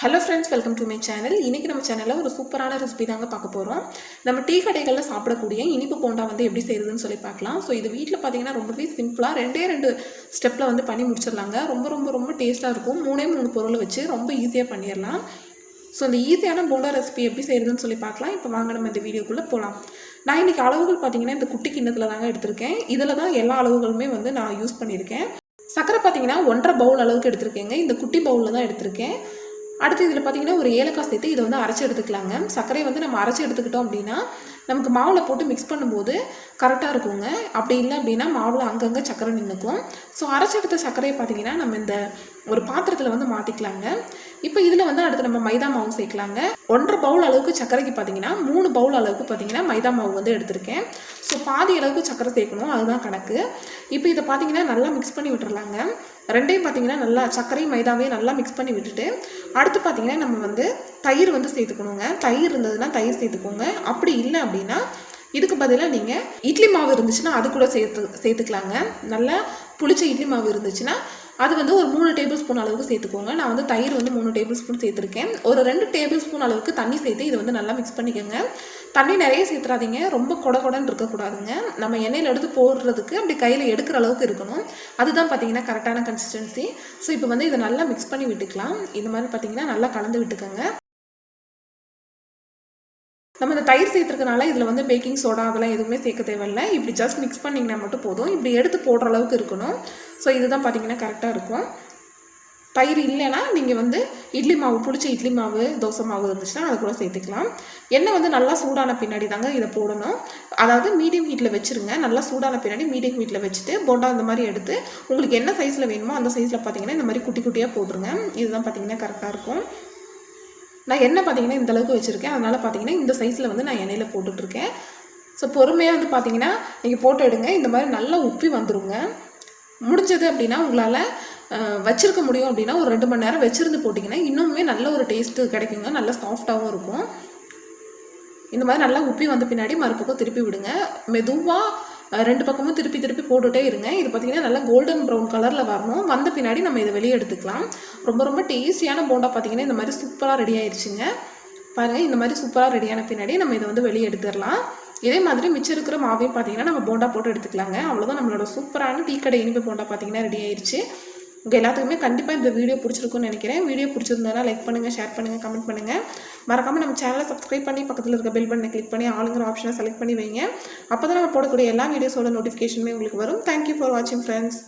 Hello friends, welcome to my channel. இன்றைக்கி நம்ம சேனலில் ஒரு சூப்பரான ரெசிபி தாங்க பார்க்க போகிறோம். நம்ம டீ கடைகளில் சாப்பிடக்கூடிய இனிப்பு போண்டா வந்து எப்படி செய்யுதுன்னு சொல்லி பார்க்கலாம். ஸோ இது வீட்டில் பார்த்தீங்கன்னா ரொம்பவே சிம்பிளாக ரெண்டு ஸ்டெப்பில் வந்து பண்ணி முடிச்சிடலாங்க. ரொம்ப ரொம்ப ரொம்ப டேஸ்ட்டாக இருக்கும். மூணு பொருளை வச்சு ரொம்ப ஈஸியாக பண்ணிடலாம். ஸோ இந்த ஈஸியான போண்டா ரெசிபி எப்படி செய்யுதுன்னு சொல்லி பார்க்கலாம். இப்போ வாங்க நம்ம இந்த வீடியோக்குள்ளே போகலாம். நான் இன்றைக்கி அளவுகள் பார்த்தீங்கன்னா இந்த குட்டி கிண்ணத்தில் தாங்க எடுத்திருக்கேன். இதில் தான் எல்லா அளவுகளுமே வந்து நான் யூஸ் பண்ணியிருக்கேன். சர்க்கரை பார்த்தீங்கன்னா 1.5 பவுல் அளவுக்கு எடுத்திருக்கேங்க. இந்த குட்டி பவுலில் தான் எடுத்திருக்கேன். அடுத்து இதில் பார்த்திங்கன்னா ஒரு ஏலக்காய் சேர்த்து இதை வந்து அரைச்சி எடுத்துக்கலாங்க. சர்க்கரையை வந்து நம்ம அரைச்சி எடுத்துக்கிட்டோம் அப்படின்னா நமக்கு மாவில் போட்டு மிக்ஸ் பண்ணும்போது கரெக்டாக இருக்குங்க. அப்படி இல்லை அப்படின்னா மாவில் அங்கங்கே சர்க்கரை நின்றுக்கும். ஸோ அரைச்சி எடுத்த சர்க்கரையை பார்த்திங்கன்னா நம்ம இந்த ஒரு பாத்திரத்தில் வந்து மாற்றிக்கலாங்க. இப்போ இதில் வந்து அடுத்து நம்ம மைதா மாவு சேர்க்கலாங்க. 1.5 பவுல் அளவுக்கு சர்க்கரைக்கு பார்த்திங்கன்னா 3 பவுல் அளவுக்கு பார்த்திங்கன்னா மைதா மாவு வந்து எடுத்திருக்கேன். ஸோ பாதி அளவுக்கு சர்க்கரை சேர்க்கணும், அதுதான் கணக்கு. இப்போ இதை பார்த்திங்கன்னா நல்லா மிக்ஸ் பண்ணி விட்டுறலாங்க. ரெண்டையும் பார்த்திங்கன்னா நல்லா சர்க்கரையும் மைதாவையும் நல்லா மிக்ஸ் பண்ணி விட்டுட்டு அடுத்து பார்த்திங்கன்னா நம்ம வந்து தயிர் வந்து சேர்த்துக்கணுங்க. தயிர் இருந்ததுன்னா தயிர் சேர்த்துக்கோங்க. அப்படி இல்லை அப்படின்னா இதுக்கு பதிலாக நீங்கள் இட்லி மாவு இருந்துச்சுன்னா அது கூட சேர்த்துக்கலாங்க. நல்லா புளிச்ச இட்லி மாவு இருந்துச்சுன்னா அது வந்து ஒரு 3 டேபிள் ஸ்பூன் அளவுக்கு சேர்த்துக்கோங்க. நான் வந்து தயிர் வந்து 3 டேபிள் ஸ்பூன் சேர்த்துருக்கேன். ஒரு 2 டேபிள் ஸ்பூன் அளவுக்கு தண்ணி சேர்த்து இதை வந்து நல்லா மிக்ஸ் பண்ணிக்கோங்க. தண்ணி நிறைய சேர்த்துறாதீங்க, ரொம்ப கொடன்னு இருக்கக்கூடாதுங்க. நம்ம எண்ணெயில் எடுத்து போடுறதுக்கு அப்படி கையில் எடுக்கிற அளவுக்கு இருக்கணும். அதுதான் பார்த்திங்கன்னா கரெக்டான கன்சிஸ்டன்சி. ஸோ இப்போ வந்து இதை நல்லா மிக்ஸ் பண்ணி விட்டுக்கலாம். இந்த மாதிரி பார்த்திங்கன்னா நல்லா கலந்து விட்டுக்கோங்க. நம்ம இந்த தயிர் சேர்த்துருக்கனால இதில் வந்து பேக்கிங் சோடா அதெல்லாம் எதுவுமே சேர்க்க தேவையில்லை. இப்படி ஜஸ்ட் மிக்ஸ் பண்ணிங்கன்னா மட்டும் போதும். இப்படி எடுத்து போடுற அளவுக்கு இருக்கணும். ஸோ இதுதான் பார்த்திங்கன்னா கரெக்டாக இருக்கும். தயிர் இல்லைன்னா நீங்கள் வந்து இட்லி மாவு, புளிச்ச இட்லி மாவு, தோசை மாவு இருந்துச்சுன்னா அதை கூட சேர்த்துக்கலாம். எண்ணெய் வந்து நல்லா சூடான பின்னாடி தாங்க இதை போடணும். அதாவது மீடியம் ஹீட்டில் வச்சுருங்க. நல்லா சூடான பின்னாடி மீடியம் ஹீட்டில் வச்சுட்டு போண்டா இந்த மாதிரி எடுத்து உங்களுக்கு என்ன சைஸில் வேணுமோ அந்த சைஸில் பார்த்திங்கன்னா இந்த மாதிரி குட்டி குட்டியாக போட்டுருங்க. இதுதான் பார்த்திங்கன்னா கரெக்டாக இருக்கும். நான் எண்ணெய் பார்த்திங்கன்னா இந்தளவுக்கு வச்சுருக்கேன். அதனால் பார்த்திங்கன்னா இந்த சைஸில் வந்து நான் எண்ணெயில் போட்டுட்ருக்கேன். ஸோ பொறுமையாக வந்து பார்த்திங்கன்னா நீங்கள் போட்டு எடுங்க. இந்த மாதிரி நல்லா உப்பி வந்துடுங்க. முடிஞ்சது அப்படின்னா உங்களால் வச்சுருக்க முடியும் அப்படின்னா ஒரு 2 மணி நேரம் வச்சுருந்து போட்டிங்கன்னா இன்னுமே நல்ல ஒரு டேஸ்ட்டு கிடைக்குங்க. நல்லா சாஃப்டாகவும் இருக்கும். இந்த மாதிரி நல்லா உப்பி வந்த பின்னாடி மறுபக்கம் திருப்பி விடுங்க. மெதுவாக 2 பக்கமும் திருப்பி போட்டுகிட்டே இருங்க. இது பார்த்திங்கன்னா நல்லா கோல்டன் ப்ரௌன் கலரில் வரணும். வந்த பின்னாடி நம்ம இதை வெளியே எடுத்துக்கலாம். ரொம்ப டேஸ்டியான போண்டா பார்த்திங்கன்னா இந்த மாதிரி சூப்பராக ரெடி ஆயிடுச்சுங்க. பாருங்கள், இந்த மாதிரி சூப்பராக ரெடியான பின்னாடி நம்ம இதை வந்து வெளியே எடுத்துடலாம். இதே மாதிரி மிச்சம் இருக்கிற மாவையும் பார்த்திங்கன்னா நம்ம போண்டா போட்டு எடுத்துக்கலாங்க. அவ்வளோதான், நம்மளோட சூப்பரான டீ கடை இனிப்பு போண்டா பார்த்திங்கன்னா ரெடி ஆயிடுச்சு. உங்கள் எல்லாத்துக்குமே கண்டிப்பாக இந்த வீடியோ பிடிச்சிருக்குன்னு நினைக்கிறேன். வீடியோ பிடிச்சிருந்ததுனா லைக் பண்ணுங்கள், ஷேர் பண்ணுங்கள், கமெண்ட் பண்ணுங்கள். மறக்காமல் நம்ம சேனலை சப்ஸ்கிரைப் பண்ணி பக்கத்தில் இருக்க பெல் பட்டனை கிளிக் பண்ணி ஆளுங்கிற ஆப்ஷனை செலக்ட் பண்ணி வைங்க. அப்போ தான் நம்ம போடக்கூடிய எல்லா வீடியோஸோட நோட்டிஃபிகேஷனுமே உங்களுக்கு வரும். தேங்க்யூ ஃபார் வாட்சிங் ஃப்ரெண்ட்ஸ்.